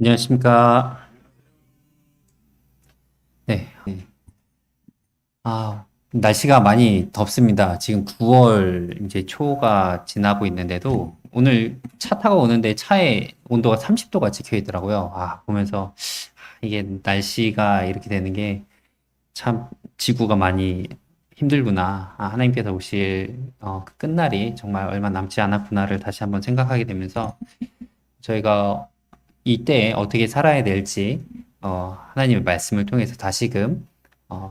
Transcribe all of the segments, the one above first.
안녕하십니까. 네. 날씨가 많이 덥습니다. 지금 9월 이제 초가 지나고 있는데도 오늘 차 타고 오는데 차에 온도가 30도가 찍혀 있더라고요. 보면서 이게 날씨가 이렇게 되는 게 참 지구가 많이 힘들구나. 하나님께서 오실 그 끝날이 정말 얼마 남지 않았구나를 다시 한번 생각하게 되면서 저희가 이때 어떻게 살아야 될지 하나님의 말씀을 통해서 다시금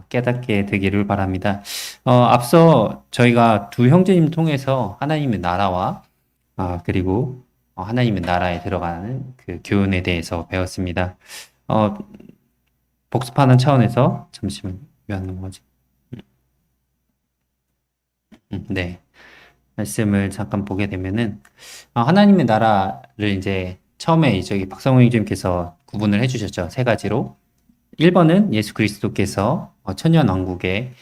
깨닫게 되기를 바랍니다. 앞서 저희가 두 형제님 통해서 하나님의 나라와 그리고 하나님의 나라에 들어가는 그 교훈에 대해서 배웠습니다. 어, 복습하는 차원에서 잠시만 왜 안 넘어가지? 네. 말씀을 잠깐 보게 되면은 하나님의 나라를 이제 처음에 저기 박성호 형제님께서 구분을 해주셨죠. 세 가지로. 1번은 예수 그리스도께서 천년 왕국의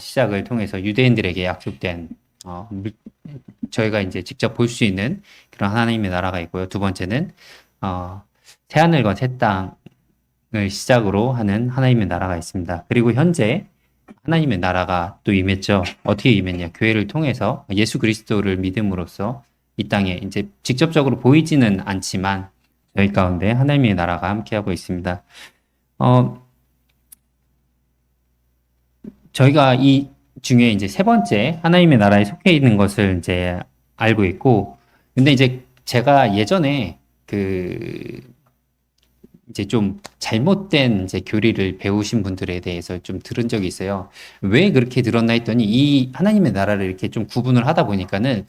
시작을 통해서 유대인들에게 약속된 저희가 이제 직접 볼 수 있는 그런 하나님의 나라가 있고요. 두 번째는 새하늘과 새 땅을 시작으로 하는 하나님의 나라가 있습니다. 그리고 현재 하나님의 나라가 또 임했죠. 어떻게 임했냐? 교회를 통해서 예수 그리스도를 믿음으로써 이 땅에 이제 직접적으로 보이지는 않지만 저희 가운데 하나님의 나라가 함께하고 있습니다. 어, 저희가 이 중에 이제 세 번째 하나님의 나라에 속해 있는 것을 이제 알고 있고, 근데 이제 제가 예전에 그 이제 좀 잘못된 이제 교리를 배우신 분들에 대해서 좀 들은 적이 있어요. 왜 그렇게 들었나 했더니 이 하나님의 나라를 이렇게 좀 구분을 하다 보니까는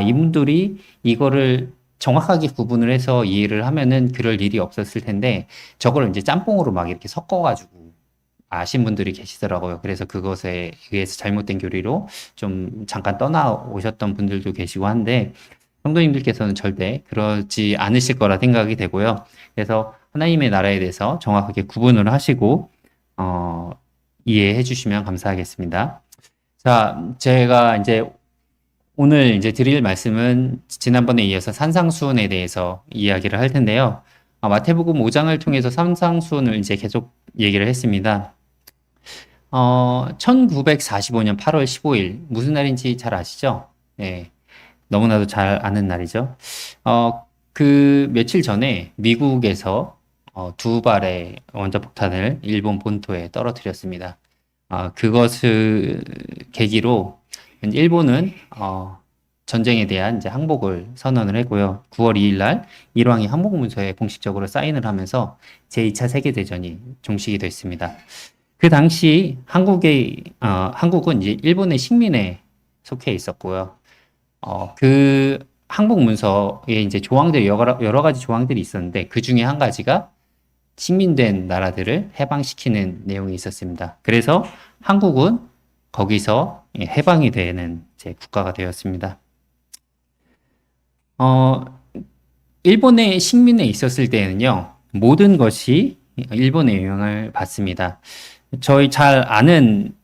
이분들이 이거를 정확하게 구분을 해서 이해를 하면은 그럴 일이 없었을 텐데 저걸 이제 짬뽕으로 막 이렇게 섞어가지고 아신 분들이 계시더라고요. 그래서 그것에 의해서 잘못된 교리로 좀 잠깐 떠나오셨던 분들도 계시고 한데 성도님들께서는 절대 그러지 않으실 거라 생각이 되고요. 그래서 하나님의 나라에 대해서 정확하게 구분을 하시고 어, 이해해 주시면 감사하겠습니다. 자, 제가 이제 오늘 이제 드릴 말씀은 지난번에 이어서 산상수훈에 대해서 이야기를 할 텐데요. 마태복음 5장을 통해서 산상수훈을 이제 계속 얘기를 했습니다. 1945년 8월 15일 무슨 날인지 잘 아시죠? 네, 너무나도 잘 아는 날이죠. 그 며칠 전에 미국에서 두 발의 원자폭탄을 일본 본토에 떨어뜨렸습니다. 그것을 계기로 일본은 전쟁에 대한 이제 항복을 선언을 했고요. 9월 2일 날 일왕이 항복문서에 공식적으로 사인을 하면서 제2차 세계대전이 종식이 됐습니다. 그 당시 한국은 이제 일본의 식민에 속해 있었고요. 그 항복 문서에 이제 조항들이 여러 가지 조항들이 있었는데 그 중에 한 가지가 식민된 나라들을 해방시키는 내용이 있었습니다. 그래서 한국은 거기서 해방이 되는 제 국가가 되었습니다. 어, 일본의 식민에 있었을 때는요, 모든 것이 일본의 영향을 받습니다. 저희 잘 아는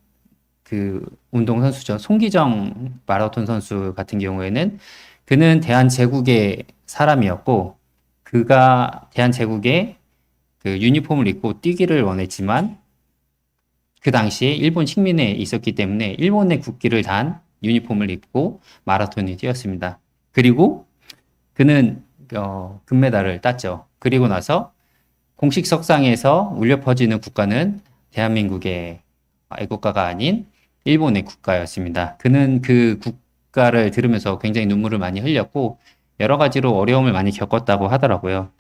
그 운동선수죠. 송기정 마라톤 선수 같은 경우에는 그는 대한제국의 사람이었고, 그가 대한제국의 그 유니폼을 입고 뛰기를 원했지만, 그 당시에 일본 식민에 있었기 때문에 일본의 국기를 단 유니폼을 입고 마라톤을 뛰었습니다. 그리고 그는 금메달을 땄죠. 그리고 나서 공식 석상에서 울려 퍼지는 국가는 대한민국의 애국가가 아닌 일본의 국가였습니다. 그는 그 국가를 들으면서 굉장히 눈물을 많이 흘렸고 여러 가지로 어려움을 많이 겪었다고 하더라고요.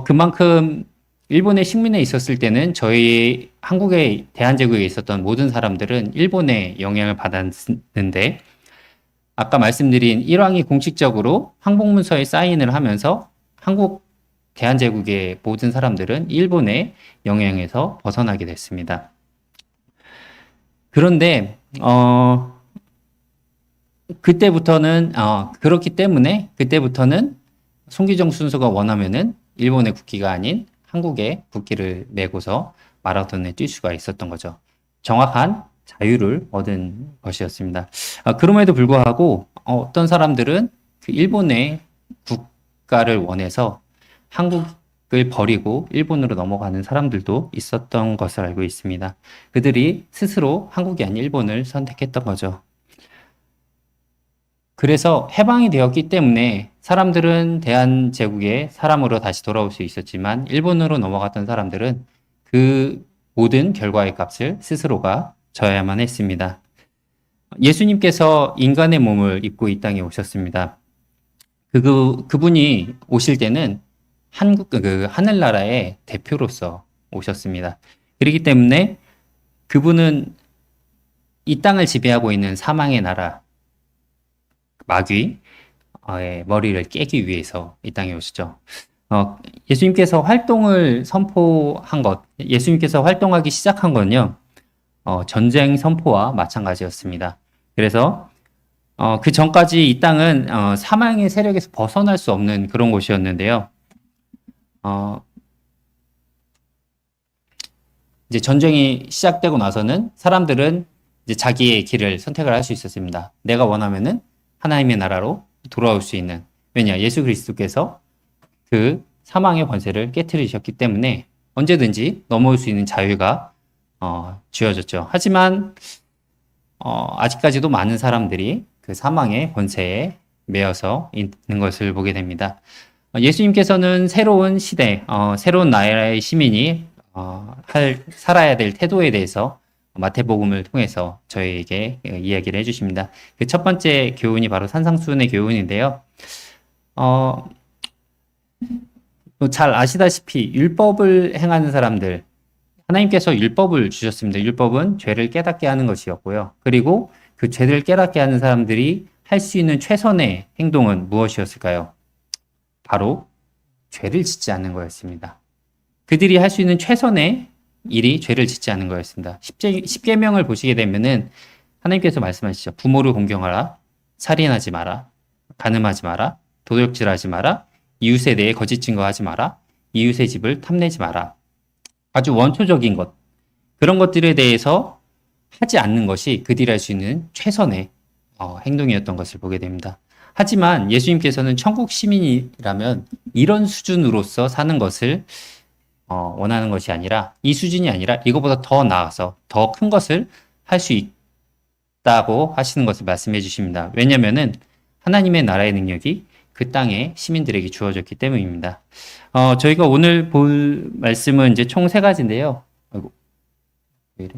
그만큼 일본의 식민에 있었을 때는 저희 한국의 대한제국에 있었던 모든 사람들은 일본의 영향을 받았는데 아까 말씀드린 일왕이 공식적으로 항복문서에 사인을 하면서 한국 대한제국의 모든 사람들은 일본의 영향에서 벗어나게 됐습니다. 그런데 그때부터는 그렇기 때문에 그때부터는 송기정 순서가 원하면은 일본의 국기가 아닌 한국의 국기를 메고서 마라톤에 뛸 수가 있었던 거죠. 정확한 자유를 얻은 것이었습니다. 그럼에도 불구하고 어떤 사람들은 그 일본의 국가를 원해서 한국 버리고 일본으로 넘어가는 사람들도 있었던 것을 알고 있습니다. 그들이 스스로 한국이 아닌 일본을 선택했던 거죠. 그래서 해방이 되었기 때문에 사람들은 대한제국의 사람으로 다시 돌아올 수 있었지만 일본으로 넘어갔던 사람들은 그 모든 결과의 값을 스스로가 져야만 했습니다. 예수님께서 인간의 몸을 입고 이 땅에 오셨습니다. 그분이 오실 때는 하늘나라의 대표로서 오셨습니다. 그렇기 때문에 그분은 이 땅을 지배하고 있는 사망의 나라, 마귀의 머리를 깨기 위해서 이 땅에 오시죠. 예수님께서 활동을 선포한 것, 예수님께서 활동하기 시작한 건요, 전쟁 선포와 마찬가지였습니다. 그래서 그 전까지 이 땅은 사망의 세력에서 벗어날 수 없는 그런 곳이었는데요. 이제 전쟁이 시작되고 나서는 사람들은 이제 자기의 길을 선택을 할 수 있었습니다. 내가 원하면은 하나님의 나라로 돌아올 수 있는. 왜냐? 예수 그리스도께서 그 사망의 권세를 깨뜨리셨기 때문에 언제든지 넘어올 수 있는 자유가 주어졌죠. 하지만 아직까지도 많은 사람들이 그 사망의 권세에 매여서 있는 것을 보게 됩니다. 예수님께서는 새로운 시대, 새로운 나라의 시민이 살아야 될 태도에 대해서 마태복음을 통해서 저희에게 이야기를 해주십니다. 그 첫 번째 교훈이 바로 산상수훈의 교훈인데요. 잘 아시다시피 율법을 행하는 사람들, 하나님께서 율법을 주셨습니다. 율법은 죄를 깨닫게 하는 것이었고요. 그리고 그 죄를 깨닫게 하는 사람들이 할 수 있는 최선의 행동은 무엇이었을까요? 바로 죄를 짓지 않는 거였습니다. 그들이 할 수 있는 최선의 일이 죄를 짓지 않는 거였습니다. 10계명을 보시게 되면은 하나님께서 말씀하시죠. 부모를 공경하라, 살인하지 마라, 간음하지 마라, 도둑질하지 마라, 이웃에 대해 거짓 증거하지 마라, 이웃의 집을 탐내지 마라. 아주 원초적인 것, 그런 것들에 대해서 하지 않는 것이 그들이 할 수 있는 최선의 행동이었던 것을 보게 됩니다. 하지만 예수님께서는 천국 시민이라면 이런 수준으로서 사는 것을 원하는 것이 아니라, 이 수준이 아니라 이거보다 더 나아서 더 큰 것을 할 수 있다고 하시는 것을 말씀해 주십니다. 왜냐면은 하나님의 나라의 능력이 그 땅의 시민들에게 주어졌기 때문입니다. 저희가 오늘 볼 말씀은 이제 총 3가지인데요. 아이고, 왜 이래?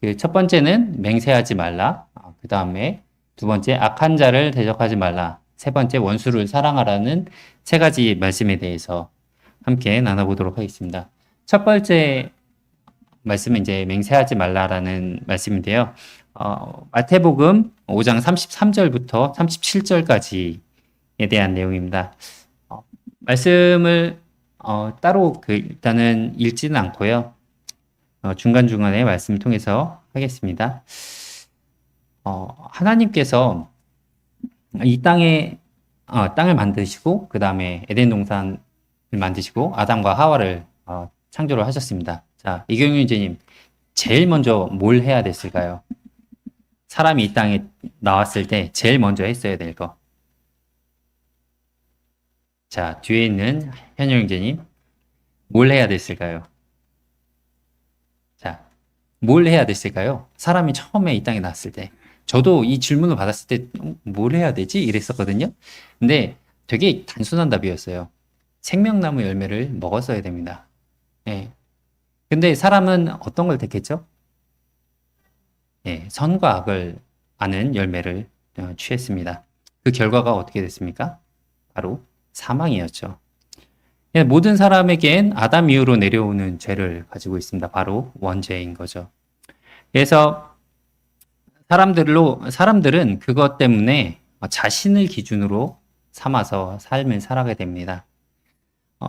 그 첫 번째는 맹세하지 말라. 그 다음에 두 번째 악한 자를 대적하지 말라. 세 번째 원수를 사랑하라는 3가지 말씀에 대해서 함께 나눠보도록 하겠습니다. 첫 번째 말씀은 이제 맹세하지 말라라는 말씀인데요. 마태복음 5장 33절부터 37절까지에 대한 내용입니다. 말씀을 따로 일단은 읽지는 않고요. 중간중간에 말씀을 통해서 하겠습니다. 하나님께서 이 땅을 만드시고 그 다음에 에덴 동산을 만드시고 아담과 하와를 창조를 하셨습니다. 자, 이경윤 유재님, 제일 먼저 뭘 해야 됐을까요? 사람이 이 땅에 나왔을 때 제일 먼저 했어야 될 거. 자, 뒤에 있는 현영 유재님, 뭘 해야 됐을까요? 자, 뭘 해야 됐을까요? 사람이 처음에 이 땅에 나왔을 때. 저도 이 질문을 받았을 때 뭘 해야 되지? 이랬었거든요. 근데 되게 단순한 답이었어요. 생명나무 열매를 먹었어야 됩니다. 예. 근데 사람은 어떤 걸 택했죠? 예, 선과 악을 아는 열매를 취했습니다. 그 결과가 어떻게 됐습니까? 바로 사망이었죠. 예, 모든 사람에겐 아담 이후로 내려오는 죄를 가지고 있습니다. 바로 원죄인 거죠. 그래서 사람들은 그것 때문에 자신을 기준으로 삼아서 삶을 살아가게 됩니다.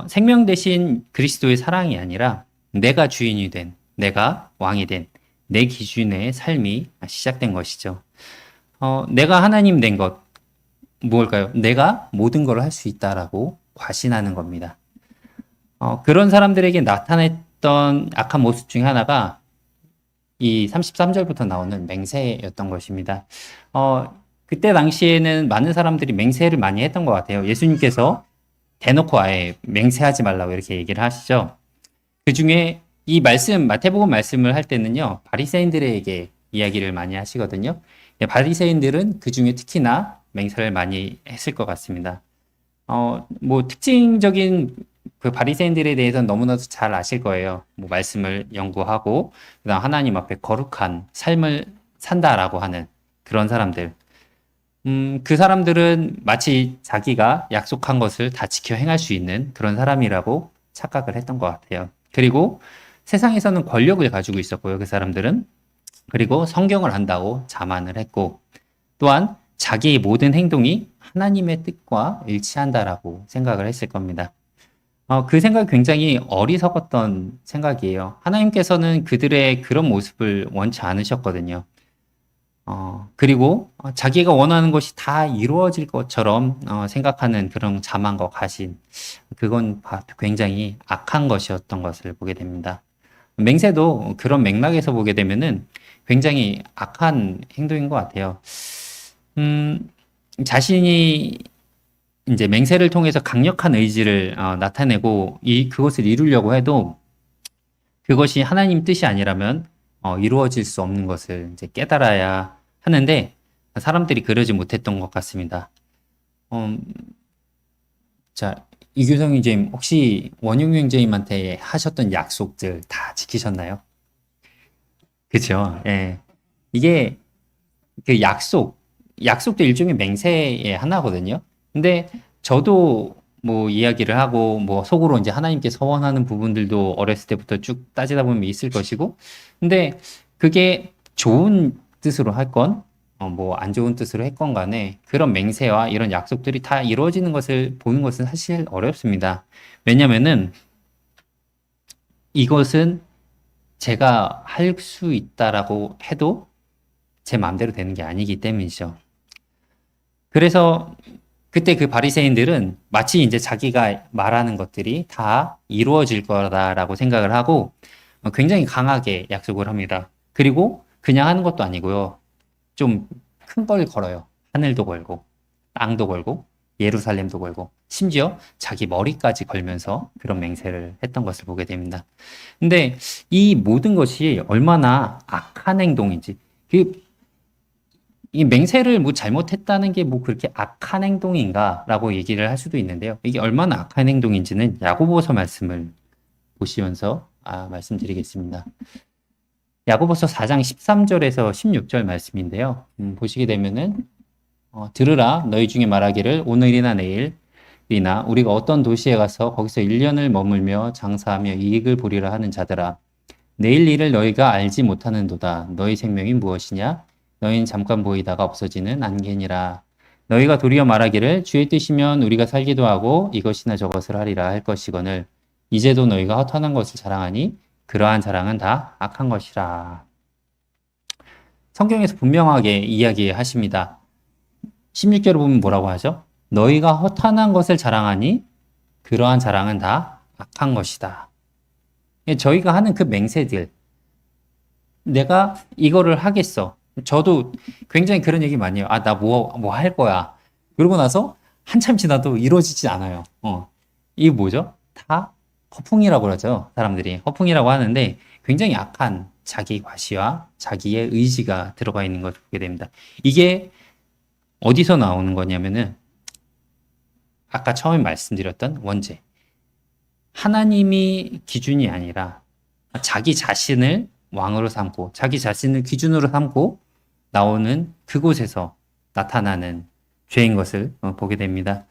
생명 대신 그리스도의 사랑이 아니라 내가 주인이 된, 내가 왕이 된 내 기준의 삶이 시작된 것이죠. 내가 하나님 된 것, 무엇일까요? 내가 모든 걸 할 수 있다라고 과신하는 겁니다. 그런 사람들에게 나타냈던 악한 모습 중에 하나가 이 33절부터 나오는 맹세였던 것입니다. 그때 당시에는 많은 사람들이 맹세를 많이 했던 것 같아요. 예수님께서 대놓고 아예 맹세하지 말라고 이렇게 얘기를 하시죠. 그 중에 이 말씀, 마태복음 말씀을 할 때는요, 바리새인들에게 이야기를 많이 하시거든요. 바리새인들은 그 중에 특히나 맹세를 많이 했을 것 같습니다. 뭐 특징적인 그 바리새인들에 대해서는 너무나도 잘 아실 거예요. 뭐 말씀을 연구하고 그다음 하나님 앞에 거룩한 삶을 산다라고 하는 그런 사람들. 그 사람들은 마치 자기가 약속한 것을 다 지켜 행할 수 있는 그런 사람이라고 착각을 했던 것 같아요. 그리고 세상에서는 권력을 가지고 있었고요, 그 사람들은. 그리고 성경을 안다고 자만을 했고, 또한 자기의 모든 행동이 하나님의 뜻과 일치한다라고 생각을 했을 겁니다. 그 생각이 굉장히 어리석었던 생각이에요. 하나님께서는 그들의 그런 모습을 원치 않으셨거든요. 그리고 자기가 원하는 것이 다 이루어질 것처럼 생각하는 그런 자만과 가신, 그건 굉장히 악한 것이었던 것을 보게 됩니다. 맹세도 그런 맥락에서 보게 되면은 굉장히 악한 행동인 것 같아요. 음, 자신이 이제 맹세를 통해서 강력한 의지를 나타내고 그것을 이루려고 해도 그것이 하나님 뜻이 아니라면 이루어질 수 없는 것을 이제 깨달아야 하는데 사람들이 그러지 못했던 것 같습니다. 음, 자, 이규성 형제님 혹시 원용 형제님한테 하셨던 약속들 다 지키셨나요? 그죠? 예. 이게 그 약속도 일종의 맹세의 하나거든요. 근데 저도 뭐 이야기를 하고 뭐 속으로 이제 하나님께 서원하는 부분들도 어렸을 때부터 쭉 따지다 보면 있을 것이고, 근데 그게 좋은 뜻으로 할 건, 뭐 안 좋은 뜻으로 했건 간에 그런 맹세와 이런 약속들이 다 이루어지는 것을 보는 것은 사실 어렵습니다. 왜냐면은 이것은 제가 할 수 있다라고 해도 제 마음대로 되는 게 아니기 때문이죠. 그래서 그때 그 바리새인들은 마치 이제 자기가 말하는 것들이 다 이루어질 거다라고 생각을 하고 굉장히 강하게 약속을 합니다. 그리고 그냥 하는 것도 아니고요. 좀 큰 걸 걸어요. 하늘도 걸고, 땅도 걸고, 예루살렘도 걸고, 심지어 자기 머리까지 걸면서 그런 맹세를 했던 것을 보게 됩니다. 근데 이 모든 것이 얼마나 악한 행동인지, 그 이 맹세를 뭐 잘못했다는 게 뭐 그렇게 악한 행동인가라고 얘기를 할 수도 있는데요. 이게 얼마나 악한 행동인지는 야고보서 말씀을 보시면서 말씀드리겠습니다. 야고보서 4장 13절에서 16절 말씀인데요. 보시게 되면은 들으라 너희 중에 말하기를 오늘이나 내일이나 우리가 어떤 도시에 가서 거기서 1년을 머물며 장사하며 이익을 보리라 하는 자들아 내일 일을 너희가 알지 못하는도다. 너희 생명이 무엇이냐? 너희는 잠깐 보이다가 없어지는 안개니라. 너희가 도리어 말하기를 주의 뜻이면 우리가 살기도 하고 이것이나 저것을 하리라 할 것이거늘 이제도 너희가 허탄한 것을 자랑하니 그러한 자랑은 다 악한 것이라. 성경에서 분명하게 이야기하십니다. 16절을 보면 뭐라고 하죠? 너희가 허탄한 것을 자랑하니 그러한 자랑은 다 악한 것이다. 저희가 하는 그 맹세들, 내가 이거를 하겠어. 저도 굉장히 그런 얘기 많이 해요. 나 뭐 할 거야. 그러고 나서 한참 지나도 이루어지지 않아요. 이게 뭐죠? 다 허풍이라고 그러죠. 사람들이. 허풍이라고 하는데 굉장히 악한 자기 과시와 자기의 의지가 들어가 있는 것을 보게 됩니다. 이게 어디서 나오는 거냐면은 아까 처음에 말씀드렸던 원죄. 하나님이 기준이 아니라 자기 자신을 왕으로 삼고 자기 자신을 기준으로 삼고 나오는 그곳에서 나타나는 죄인 것을 보게 됩니다.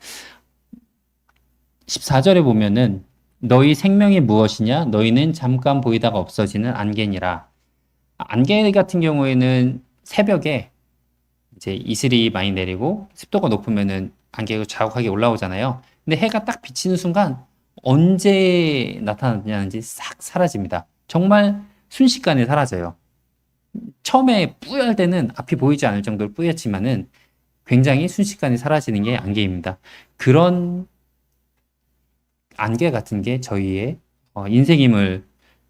14절에 보면은 너희 생명이 무엇이냐? 너희는 잠깐 보이다가 없어지는 안개니라. 안개 같은 경우에는 새벽에 이제 이슬이 많이 내리고 습도가 높으면은 안개가 자욱하게 올라오잖아요. 근데 해가 딱 비치는 순간 언제 나타나는지 싹 사라집니다. 정말 순식간에 사라져요. 처음에 뿌열 때는 앞이 보이지 않을 정도로 뿌옇지만은 굉장히 순식간에 사라지는 게 안개입니다. 그런 안개 같은 게 저희의 인생임을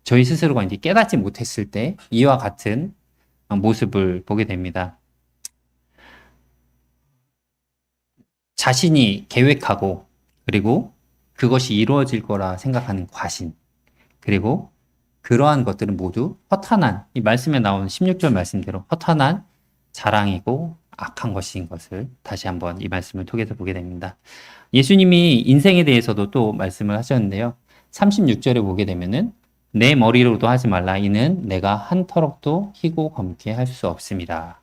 저희 스스로가 이제 깨닫지 못했을 때 이와 같은 모습을 보게 됩니다. 자신이 계획하고 그리고 그것이 이루어질 거라 생각하는 과신, 그리고 그러한 것들은 모두 허탄한, 이 말씀에 나온 16절 말씀대로 허탄한 자랑이고 악한 것인 것을 다시 한번 이 말씀을 통해서 보게 됩니다. 예수님이 인생에 대해서도 또 말씀을 하셨는데요. 36절에 보게 되면은 내 머리로도 하지 말라. 이는 내가 한 터럭도 희고 검게 할 수 없습니다.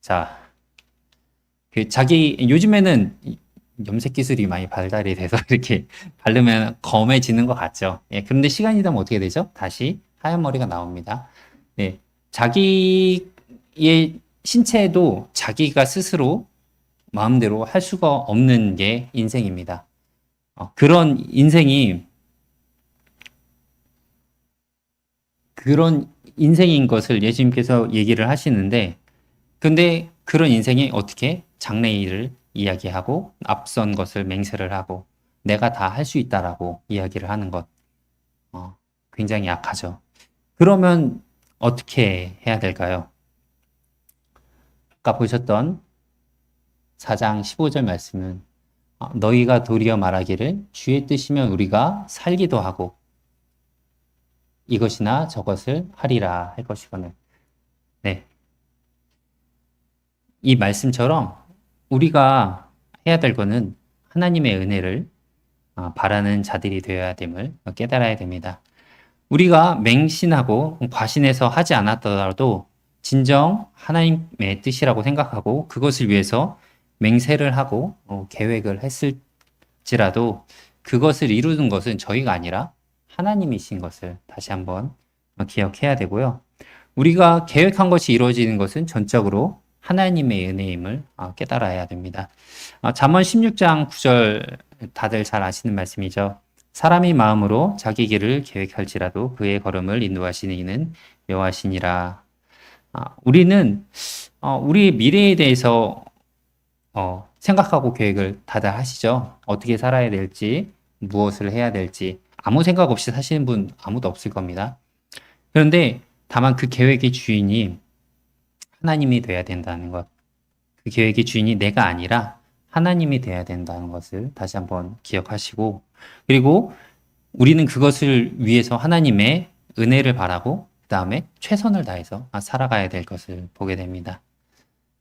자, 요즘에는 염색 기술이 많이 발달이 돼서 이렇게 바르면 검해지는 것 같죠. 예, 그런데 시간이 지나면 어떻게 되죠? 다시 하얀 머리가 나옵니다. 네, 자기의 신체도 자기가 스스로 마음대로 할 수가 없는 게 인생입니다. 그런 인생인 것을 예수님께서 얘기를 하시는데, 근데 그런 인생이 어떻게 장래일을 이야기하고 앞선 것을 맹세를 하고 내가 다 할 수 있다라고 이야기를 하는 것, 굉장히 약하죠. 그러면 어떻게 해야 될까요? 아까 보셨던 4장 15절 말씀은 너희가 도리어 말하기를 주의 뜻이면 우리가 살기도 하고 이것이나 저것을 하리라 할 것이거늘. 네. 이 말씀처럼 우리가 해야 될 거는 하나님의 은혜를 바라는 자들이 되어야 됨을 깨달아야 됩니다. 우리가 맹신하고 과신해서 하지 않았더라도 진정 하나님의 뜻이라고 생각하고 그것을 위해서 맹세를 하고 계획을 했을지라도 그것을 이루는 것은 저희가 아니라 하나님이신 것을 다시 한번 기억해야 되고요. 우리가 계획한 것이 이루어지는 것은 전적으로 하나님의 은혜임을 깨달아야 됩니다. 잠언 16장 9절 다들 잘 아시는 말씀이죠. 사람이 마음으로 자기 길을 계획할지라도 그의 걸음을 인도하시는 이는 여호와시니라. 우리는 우리의 미래에 대해서 생각하고 계획을 다들 하시죠. 어떻게 살아야 될지, 무엇을 해야 될지 아무 생각 없이 사시는 분 아무도 없을 겁니다. 그런데 다만 그 계획의 주인이 하나님이 돼야 된다는 것, 그 계획의 주인이 내가 아니라 하나님이 돼야 된다는 것을 다시 한번 기억하시고, 그리고 우리는 그것을 위해서 하나님의 은혜를 바라고 그 다음에 최선을 다해서 살아가야 될 것을 보게 됩니다.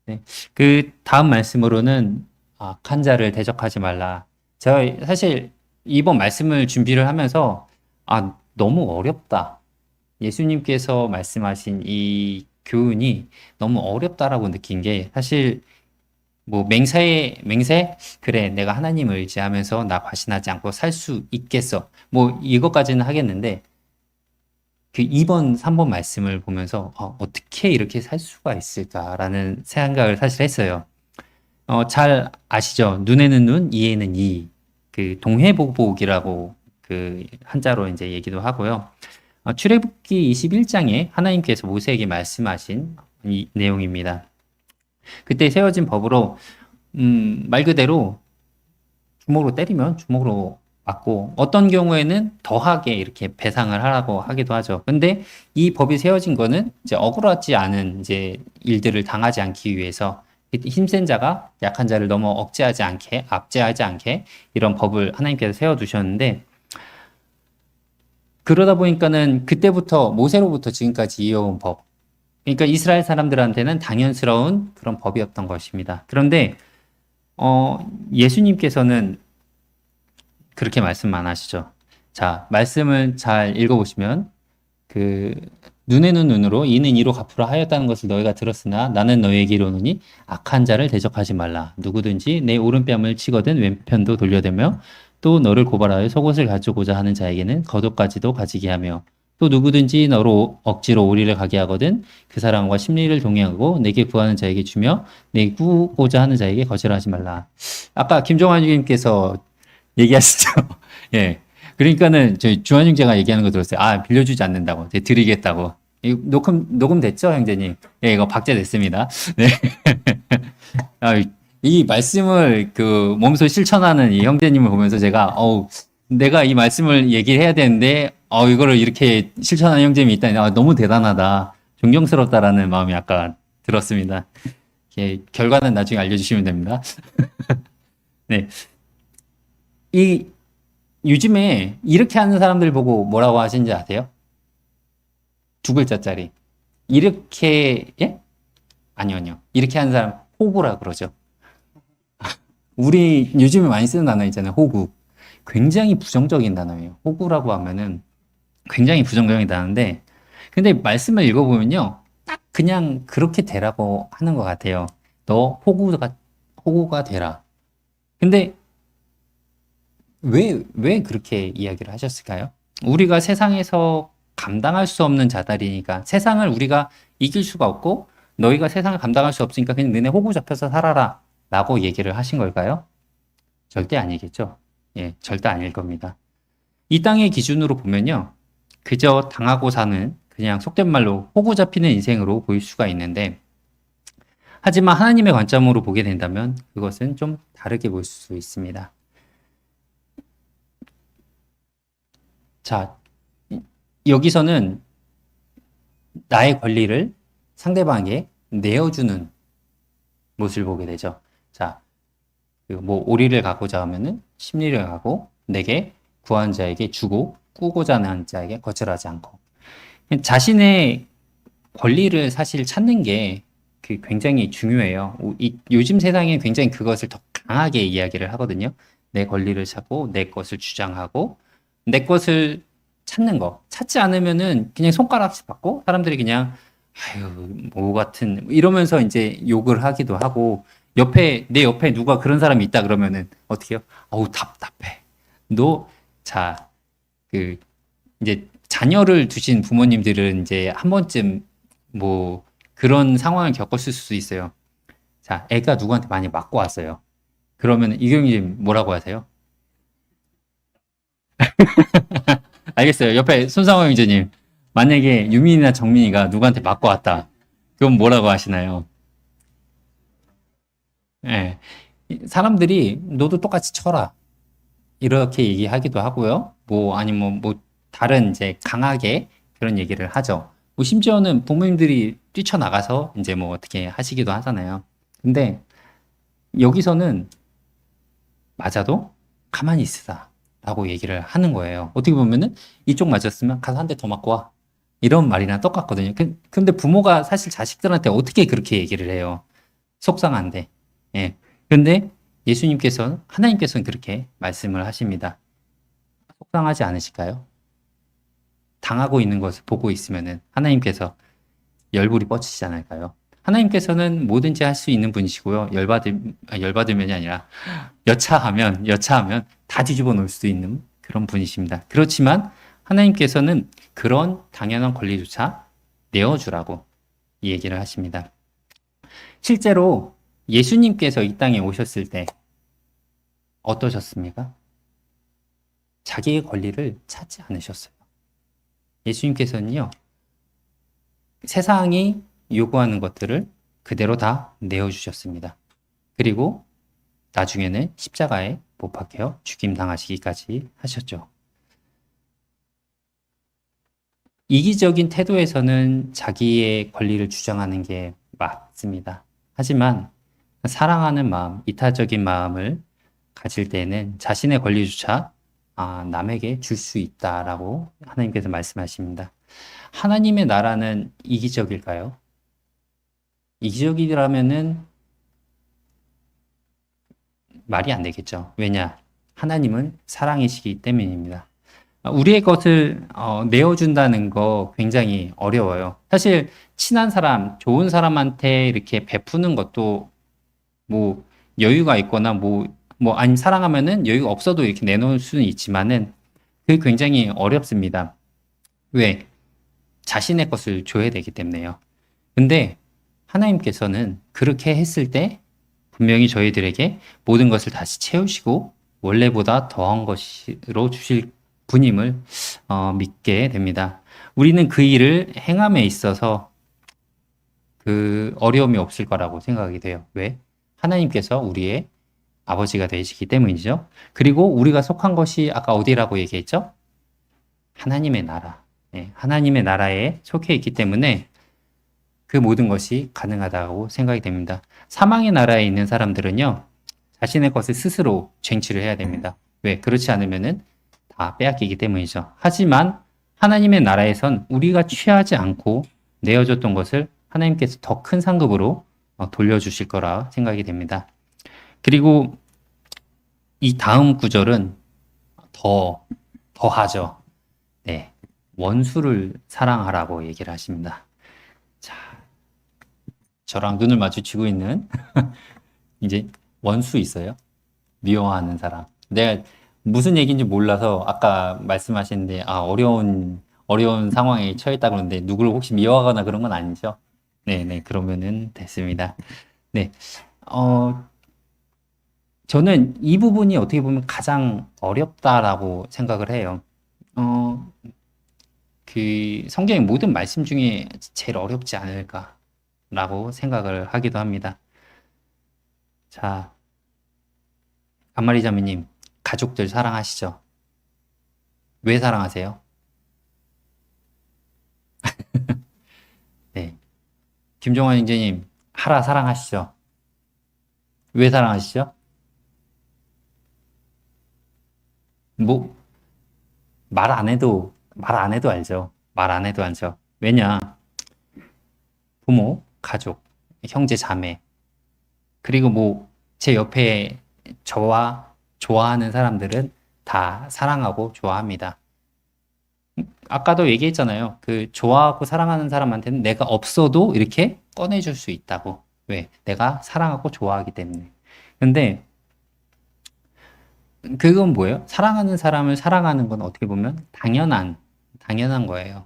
네. 그 다음 말씀으로는 악한 자를 대적하지 말라. 제가 사실 이번 말씀을 준비를 하면서 너무 어렵다. 예수님께서 말씀하신 이 교훈이 너무 어렵다라고 느낀 게, 사실 뭐 맹세? 그래, 내가 하나님을 의지하면서 나 과신하지 않고 살 수 있겠어. 뭐 이것까지는 하겠는데 그 2번, 3번 말씀을 보면서 어떻게 이렇게 살 수가 있을까라는 생각을 사실 했어요. 잘 아시죠? 눈에는 눈, 이에는 이. 그 동회복복이라고 그 한자로 이제 얘기도 하고요. 출애굽기 21장에 하나님께서 모세에게 말씀하신 이 내용입니다. 그때 세워진 법으로 말 그대로 주먹으로 때리면 주먹으로 맞고, 어떤 경우에는 더하게 이렇게 배상을 하라고 하기도 하죠. 근데 이 법이 세워진 거는 이제 억울하지 않은 이제 일들을 당하지 않기 위해서 힘센 자가 약한 자를 너무 억제하지 않게, 압제하지 않게 이런 법을 하나님께서 세워두셨는데, 그러다 보니까는 그때부터 모세로부터 지금까지 이어온 법, 그러니까 이스라엘 사람들한테는 당연스러운 그런 법이었던 것입니다. 그런데 예수님께서는 그렇게 말씀 안 하시죠. 자, 말씀을 잘 읽어보시면 눈에는 눈으로 이는 이로 갚으라 하였다는 것을 너희가 들었으나 나는 너희에게 이르노니 악한 자를 대적하지 말라. 누구든지 내 오른뺨을 치거든 왼편도 돌려대며 또 너를 고발하여 속옷을 가져고자 하는 자에게는 겉옷까지도 가지게 하며 또 누구든지 너로 억지로 오리를 가게 하거든 그 사람과 심리를 동행하고 내게 구하는 자에게 주며 내게 구고자 하는 자에게 거절하지 말라. 아까 김종환 주님께서 얘기하시죠. 예. 그러니까는 저희 주한 형제가 얘기하는 거 들었어요. 빌려주지 않는다고. 드리겠다고. 녹음됐죠, 형제님? 예, 이거 박제됐습니다. 네. 이 말씀을 몸소 실천하는 이 형제님을 보면서 제가, 내가 이 말씀을 얘기를 해야 되는데, 이거를 이렇게 실천하는 형제님이 있다니, 너무 대단하다. 존경스럽다라는 마음이 아까 들었습니다. 예, 결과는 나중에 알려주시면 됩니다. 네. 요즘에 이렇게 하는 사람들 보고 뭐라고 하시는지 아세요? 두 글자짜리. 이렇게, 예? 아니요, 아니요. 이렇게 하는 사람, 호구라 그러죠. 우리 요즘에 많이 쓰는 단어 있잖아요. 호구. 굉장히 부정적인 단어예요. 호구라고 하면은 굉장히 부정적인 단어인데, 근데 말씀을 읽어보면요. 딱 그냥 그렇게 되라고 하는 것 같아요. 너 호구가 되라. 근데 왜 그렇게 이야기를 하셨을까요? 우리가 세상에서 감당할 수 없는 자들이니까 세상을 우리가 이길 수가 없고 너희가 세상을 감당할 수 없으니까 그냥 너네 호구 잡혀서 살아라 라고 얘기를 하신 걸까요? 절대 아니겠죠. 예, 절대 아닐 겁니다. 이 땅의 기준으로 보면요. 그저 당하고 사는 그냥 속된 말로 호구 잡히는 인생으로 보일 수가 있는데 하지만 하나님의 관점으로 보게 된다면 그것은 좀 다르게 볼 수 있습니다. 자, 여기서는 나의 권리를 상대방에게 내어주는 모습을 보게 되죠. 자, 뭐 오리를 갖고자 하면은 십리를 가고 내게 구한 자에게 주고 꾸고자 하는 자에게 거절하지 않고 자신의 권리를 사실 찾는 게 굉장히 중요해요. 요즘 세상에 굉장히 그것을 더 강하게 이야기를 하거든요. 내 권리를 찾고 내 것을 주장하고 내 것을 찾는 거. 찾지 않으면은 그냥 손가락질 받고 사람들이 그냥 아유 뭐 같은 이러면서 이제 욕을 하기도 하고 내 옆에 누가 그런 사람이 있다 그러면은 어떻게 해요? 어우 답답해. 너 자, 그 이제 자녀를 두신 부모님들은 이제 한 번쯤 뭐 그런 상황을 겪었을 수도 있어요. 자, 애가 누구한테 많이 맞고 왔어요. 그러면 이경님 뭐라고 하세요? 알겠어요. 옆에 손상호 형제님. 만약에 유민이나 정민이가 누구한테 맞고 왔다. 그럼 뭐라고 하시나요? 예. 사람들이 너도 똑같이 쳐라. 이렇게 얘기하기도 하고요. 뭐 아니면 뭐 다른 이제 강하게 그런 얘기를 하죠. 뭐 심지어는 부모님들이 뛰쳐나가서 이제 뭐 어떻게 하시기도 하잖아요. 근데 여기서는 맞아도 가만히 있으라 라고 얘기를 하는 거예요. 어떻게 보면은 이쪽 맞았으면 가서 한 대 더 맞고 와. 이런 말이랑 똑같거든요. 근데 부모가 사실 자식들한테 어떻게 그렇게 얘기를 해요? 속상한데. 예. 근데 하나님께서는 그렇게 말씀을 하십니다. 속상하지 않으실까요? 당하고 있는 것을 보고 있으면은 하나님께서 열불이 뻗치지 않을까요? 하나님께서는 뭐든지 할 수 있는 분이시고요. 열받으면이 아니라 여차하면 다 뒤집어 놓을 수 있는 그런 분이십니다. 그렇지만 하나님께서는 그런 당연한 권리조차 내어주라고 이 얘기를 하십니다. 실제로 예수님께서 이 땅에 오셨을 때 어떠셨습니까? 자기의 권리를 찾지 않으셨어요. 예수님께서는요, 세상이 요구하는 것들을 그대로 다 내어주셨습니다. 그리고 나중에는 십자가에 못 박혀 죽임 당하시기까지 하셨죠. 이기적인 태도에서는 자기의 권리를 주장하는 게 맞습니다. 하지만 사랑하는 마음, 이타적인 마음을 가질 때는 자신의 권리조차 남에게 줄 수 있다라고 하나님께서 말씀하십니다. 하나님의 나라는 이기적일까요? 이기적이라면은 말이 안 되겠죠. 왜냐? 하나님은 사랑이시기 때문입니다. 우리의 것을 내어준다는 거 굉장히 어려워요. 사실 친한 사람, 좋은 사람한테 이렇게 베푸는 것도 뭐 여유가 있거나 아니면 사랑하면은 여유가 없어도 이렇게 내놓을 수는 있지만은 그게 굉장히 어렵습니다. 왜? 자신의 것을 줘야 되기 때문에요. 근데 하나님께서는 그렇게 했을 때 분명히 저희들에게 모든 것을 다시 채우시고 원래보다 더한 것으로 주실 분임을 믿게 됩니다. 우리는 그 일을 행함에 있어서 그 어려움이 없을 거라고 생각이 돼요. 왜? 하나님께서 우리의 아버지가 되시기 때문이죠. 그리고 우리가 속한 것이 아까 어디라고 얘기했죠? 하나님의 나라. 네, 하나님의 나라에 속해 있기 때문에 그 모든 것이 가능하다고 생각이 됩니다. 사망의 나라에 있는 사람들은요, 자신의 것을 스스로 쟁취를 해야 됩니다. 왜? 그렇지 않으면은 빼앗기기 때문이죠. 하지만 하나님의 나라에선 우리가 취하지 않고 내어줬던 것을 하나님께서 더 큰 상급으로 돌려주실 거라 생각이 됩니다. 그리고 이 다음 구절은 더 하죠. 네. 원수를 사랑하라고 얘기를 하십니다. 자, 저랑 눈을 마주치고 있는 이제 원수 있어요? 미워하는 사람. 내가 무슨 얘기인지 몰라서 아까 말씀하셨는데, 어려운 상황에 처했다 그러는데, 누구를 혹시 미워하거나 그런 건 아니죠? 네네, 그러면은 됐습니다. 네. 어, 저는 이 부분이 어떻게 보면 가장 어렵다라고 생각을 해요. 어, 성경의 모든 말씀 중에 제일 어렵지 않을까라고 생각을 하기도 합니다. 자, 간마리 자매님, 가족들 사랑하시죠? 왜 사랑하세요? 네. 김종환 형제님, 하라 사랑하시죠? 왜 사랑하시죠? 뭐, 말 안 해도 알죠. 말 안 해도 알죠. 왜냐? 부모, 가족, 형제, 자매, 그리고 제 옆에 저와 좋아하는 사람들은 다 사랑하고 좋아합니다. 아까도 얘기했잖아요. 좋아하고 사랑하는 사람한테는 내가 없어도 이렇게 꺼내줄 수 있다고. 왜? 내가 사랑하고 좋아하기 때문에. 근데 그건 뭐예요? 사랑하는 사람을 사랑하는 건 어떻게 보면 당연한 거예요.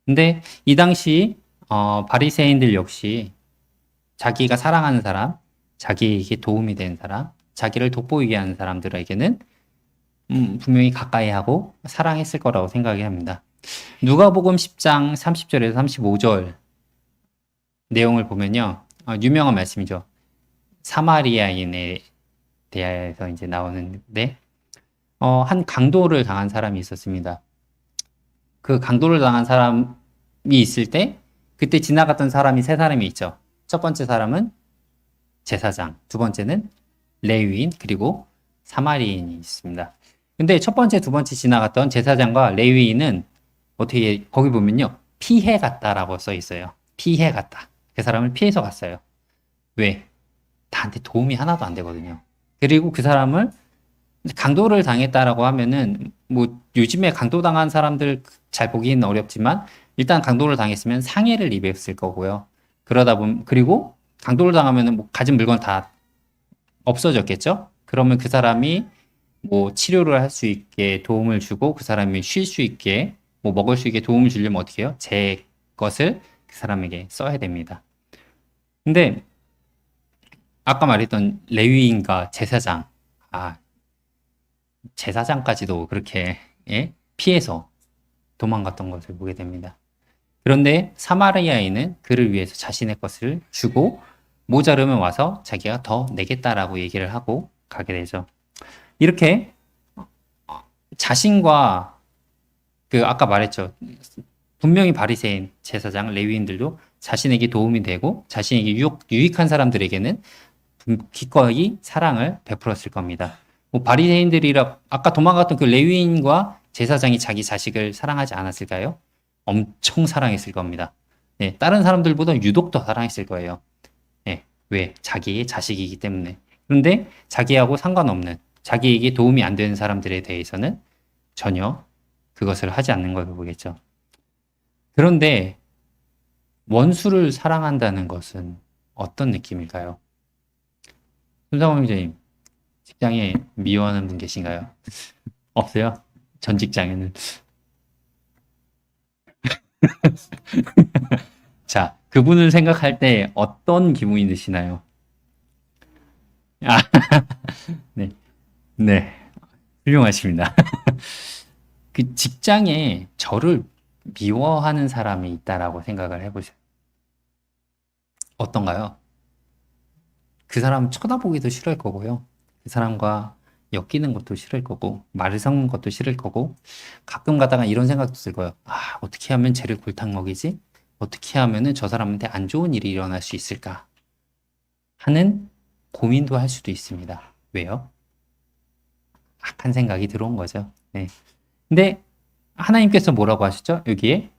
근데 이 당시 바리새인들 역시 자기가 사랑하는 사람, 자기에게 도움이 되는 사람, 자기를 돋보이게 하는 사람들에게는 분명히 가까이 하고 사랑했을 거라고 생각이 합니다. 누가복음 10장 30절에서 35절 내용을 보면요. 유명한 말씀이죠. 사마리아인에 대해서 이제 나오는데, 한 강도를 당한 사람이 있었습니다. 그 강도를 당한 사람이 있을 때, 그때 지나갔던 사람이 세 사람이 있죠. 첫 번째 사람은 제사장, 두 번째는 레위인, 그리고 사마리인이 있습니다. 근데 첫 번째, 두 번째 지나갔던 제사장과 레위인은 어떻게, 거기 보면요. 피해 갔다라고 써 있어요. 피해 갔다. 그 사람을 피해서 갔어요. 왜? 나한테 도움이 하나도 안 되거든요. 그리고 그 사람을 강도를 당했다라고 하면은 요즘에 강도 당한 사람들 잘 보기는 어렵지만 일단 강도를 당했으면 상해를 입었을 거고요. 그리고 강도를 당하면은 가진 물건 다 없어졌겠죠? 그러면 그 사람이 치료를 할 수 있게 도움을 주고 그 사람이 쉴 수 있게 먹을 수 있게 도움을 주려면 어떻게 해요? 제 것을 그 사람에게 써야 됩니다. 근데 아까 말했던 레위인과 제사장, 제사장까지도 그렇게 피해서 도망갔던 것을 보게 됩니다. 그런데 사마리아인은 그를 위해서 자신의 것을 주고 모자르면 와서 자기가 더 내겠다라고 얘기를 하고 가게 되죠. 이렇게 자신과 아까 말했죠. 분명히 바리새인, 제사장, 레위인들도 자신에게 도움이 되고 자신에게 유익한 사람들에게는 기꺼이 사랑을 베풀었을 겁니다. 바리새인들이라 아까 도망갔던 그 레위인과 제사장이 자기 자식을 사랑하지 않았을까요? 엄청 사랑했을 겁니다. 네, 다른 사람들보다 유독 더 사랑했을 거예요. 네, 왜? 자기의 자식이기 때문에. 그런데 자기하고 상관없는, 자기에게 도움이 안 되는 사람들에 대해서는 전혀 그것을 하지 않는 걸 보겠죠. 그런데 원수를 사랑한다는 것은 어떤 느낌일까요? 손상호 형제님, 직장에 미워하는 분 계신가요? 없어요? 전 직장에는. 자, 그분을 생각할 때 어떤 기분이 드시나요? 아, 네, 네, 훌륭하십니다. 그 직장에 저를 미워하는 사람이 있다라고 생각을 해보세요. 어떤가요? 그 사람 쳐다보기도 싫을 거고요. 그 사람과 엮이는 것도 싫을 거고, 말을 섞는 것도 싫을 거고, 가끔 가다가 이런 생각도 들 거예요. 어떻게 하면 쟤를 골탕 먹이지? 어떻게 하면은 저 사람한테 안 좋은 일이 일어날 수 있을까? 하는 고민도 할 수도 있습니다. 왜요? 악한 생각이 들어온 거죠. 네. 근데 하나님께서 뭐라고 하셨죠? 여기에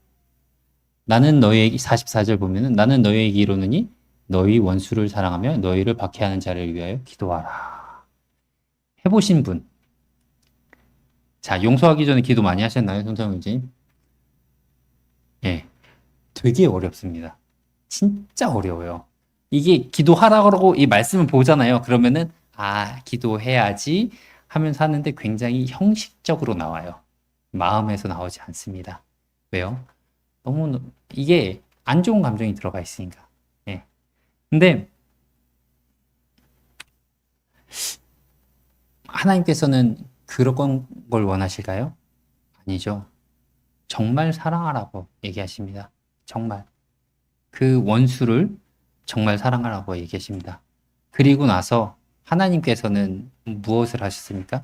나는 너희에게 44절 보면은 나는 너희에게 이르노니 너희 원수를 사랑하며 너희를 박해하는 자를 위하여 기도하라. 해보신 분. 자, 용서하기 전에 기도 많이 하셨나요, 손정유진? 예. 되게 어렵습니다. 진짜 어려워요. 이게 기도하라고 이 말씀을 보잖아요. 그러면은 기도해야지 하면서 하는데 굉장히 형식적으로 나와요. 마음에서 나오지 않습니다. 왜요? 너무 이게 안 좋은 감정이 들어가 있으니까. 예. 근데 하나님께서는 그런 걸 원하실까요? 아니죠. 정말 사랑하라고 얘기하십니다. 정말. 그 원수를 정말 사랑하라고 얘기하십니다. 그리고 나서 하나님께서는 무엇을 하셨습니까?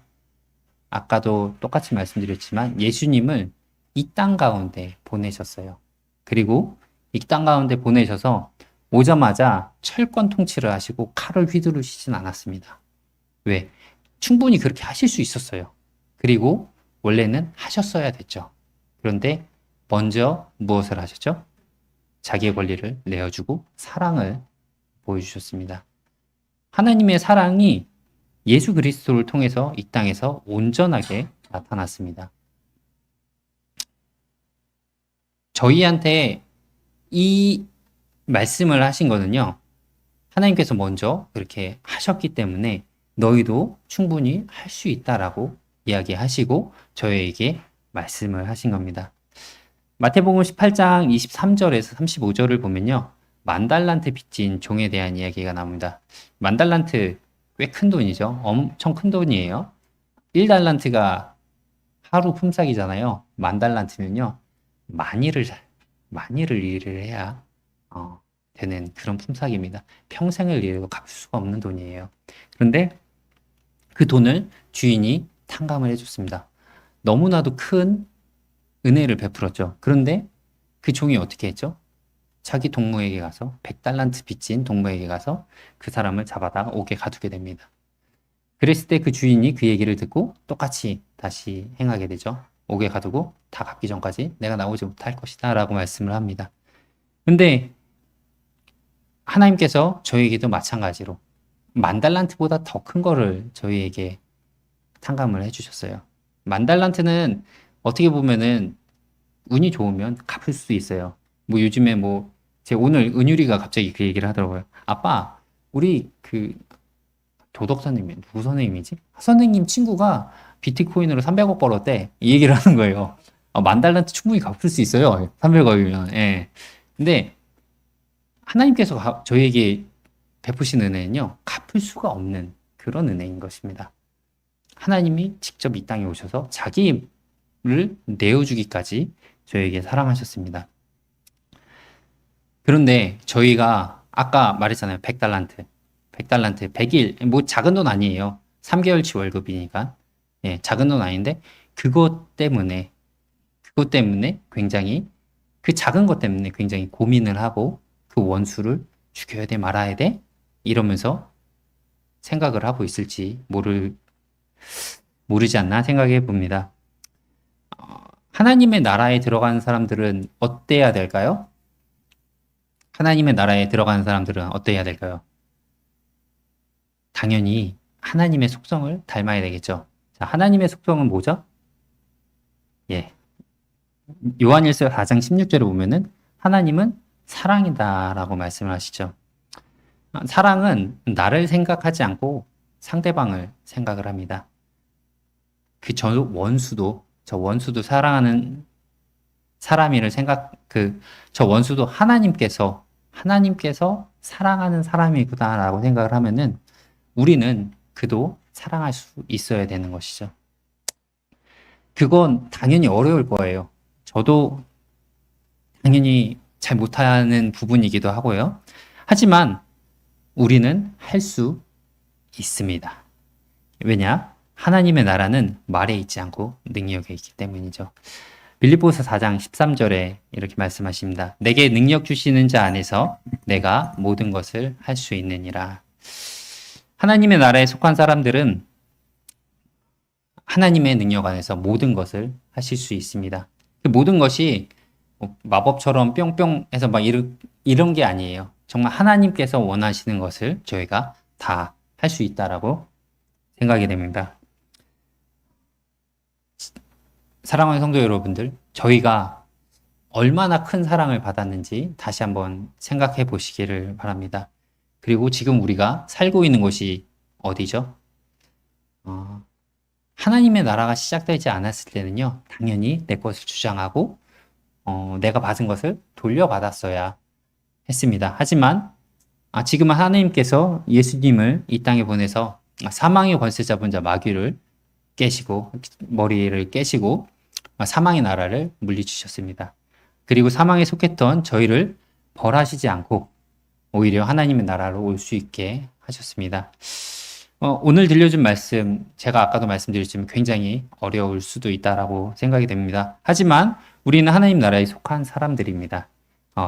아까도 똑같이 말씀드렸지만 예수님을 이 땅 가운데 보내셨어요. 그리고 이 땅 가운데 보내셔서 오자마자 철권 통치를 하시고 칼을 휘두르시진 않았습니다. 왜? 충분히 그렇게 하실 수 있었어요. 그리고 원래는 하셨어야 됐죠. 그런데 먼저 무엇을 하셨죠? 자기의 권리를 내어주고 사랑을 보여주셨습니다. 하나님의 사랑이 예수 그리스도를 통해서 이 땅에서 온전하게 나타났습니다. 저희한테 이 말씀을 하신 거는요, 하나님께서 먼저 그렇게 하셨기 때문에 너희도 충분히 할 수 있다라고 이야기하시고 저희에게 말씀을 하신 겁니다. 마태복음 18장 23절에서 35절을 보면요, 만달란트 빚진 종에 대한 이야기가 나옵니다. 만달란트 꽤 큰 돈이죠. 엄청 큰 돈이에요. 1달란트가 하루 품삯이잖아요. 만달란트면요, 만일을 일을 해야 되는 그런 품삯입니다. 평생을 일해도 갚을 수가 없는 돈이에요. 그런데 그 돈을 주인이 탕감을 해줬습니다. 너무나도 큰 은혜를 베풀었죠. 그런데 그 종이 어떻게 했죠? 자기 동무에게 가서 100달란트 빚진 동무에게 가서 그 사람을 잡아다가 옥에 가두게 됩니다. 그랬을 때 그 주인이 그 얘기를 듣고 똑같이 다시 행하게 되죠. 옥에 가두고 다 갚기 전까지 내가 나오지 못할 것이다 라고 말씀을 합니다. 근데 하나님께서 저희에게도 마찬가지로 만달란트보다 더 큰 거를 저희에게 탕감을 해주셨어요. 만달란트는 어떻게 보면은 운이 좋으면 갚을 수도 있어요. 뭐 요즘에 제 오늘 은유리가 갑자기 그 얘기를 하더라고요. 아빠, 우리 그 도덕 선생님, 누구 선생님이지? 선생님 친구가 비트코인으로 300억 벌었대. 이 얘기를 하는 거예요. 만달란트 충분히 갚을 수 있어요. 300억이면. 예. 근데 하나님께서 저희에게 베푸신 은혜는요, 갚을 수가 없는 그런 은혜인 것입니다. 하나님이 직접 이 땅에 오셔서 자기를 내어주기까지 저에게 사랑하셨습니다. 그런데 저희가 아까 말했잖아요. 100달란트, 100일, 작은 돈 아니에요. 3개월치 월급이니까. 예, 작은 돈 아닌데, 그것 때문에 굉장히, 그 작은 것 때문에 굉장히 고민을 하고, 그 원수를 죽여야 돼, 말아야 돼? 이러면서 생각을 하고 있을지 모르지 않나 생각해 봅니다. 하나님의 나라에 들어가는 사람들은 어때야 될까요? 하나님의 나라에 들어가는 사람들은 어때야 될까요? 당연히 하나님의 속성을 닮아야 되겠죠. 자, 하나님의 속성은 뭐죠? 예. 요한일서 4장 16절에 보면은 하나님은 사랑이다라고 말씀을 하시죠. 사랑은 나를 생각하지 않고 상대방을 생각을 합니다. 저 원수도 사랑하는 사람이를 저 원수도 하나님께서 사랑하는 사람이구나라고 생각을 하면은 우리는 그도 사랑할 수 있어야 되는 것이죠. 그건 당연히 어려울 거예요. 저도 당연히 잘 못하는 부분이기도 하고요. 하지만 우리는 할 수 있습니다. 왜냐? 하나님의 나라는 말에 있지 않고 능력에 있기 때문이죠. 빌립보서 4장 13절에 이렇게 말씀하십니다. 내게 능력 주시는 자 안에서 내가 모든 것을 할 수 있느니라. 하나님의 나라에 속한 사람들은 하나님의 능력 안에서 모든 것을 하실 수 있습니다. 그 모든 것이 뭐 마법처럼 뿅뿅 해서 막 이런 게 아니에요. 정말 하나님께서 원하시는 것을 저희가 다 할 수 있다라고 생각이 됩니다. 사랑하는 성도 여러분들, 저희가 얼마나 큰 사랑을 받았는지 다시 한번 생각해 보시기를 바랍니다. 그리고 지금 우리가 살고 있는 곳이 어디죠? 하나님의 나라가 시작되지 않았을 때는요, 당연히 내 것을 주장하고, 내가 받은 것을 돌려받았어야 했습니다. 하지만, 지금은 하나님께서 예수님을 이 땅에 보내서 사망의 권세 잡은 자 마귀를 깨시고, 머리를 깨시고, 사망의 나라를 물리치셨습니다. 그리고 사망에 속했던 저희를 벌하시지 않고, 오히려 하나님의 나라로 올 수 있게 하셨습니다. 오늘 들려준 말씀, 제가 아까도 말씀드렸지만 굉장히 어려울 수도 있다라고 생각이 됩니다. 하지만 우리는 하나님 나라에 속한 사람들입니다.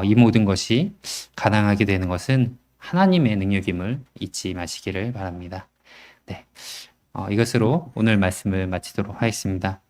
이 모든 것이 가능하게 되는 것은 하나님의 능력임을 잊지 마시기를 바랍니다. 네. 이것으로 오늘 말씀을 마치도록 하겠습니다.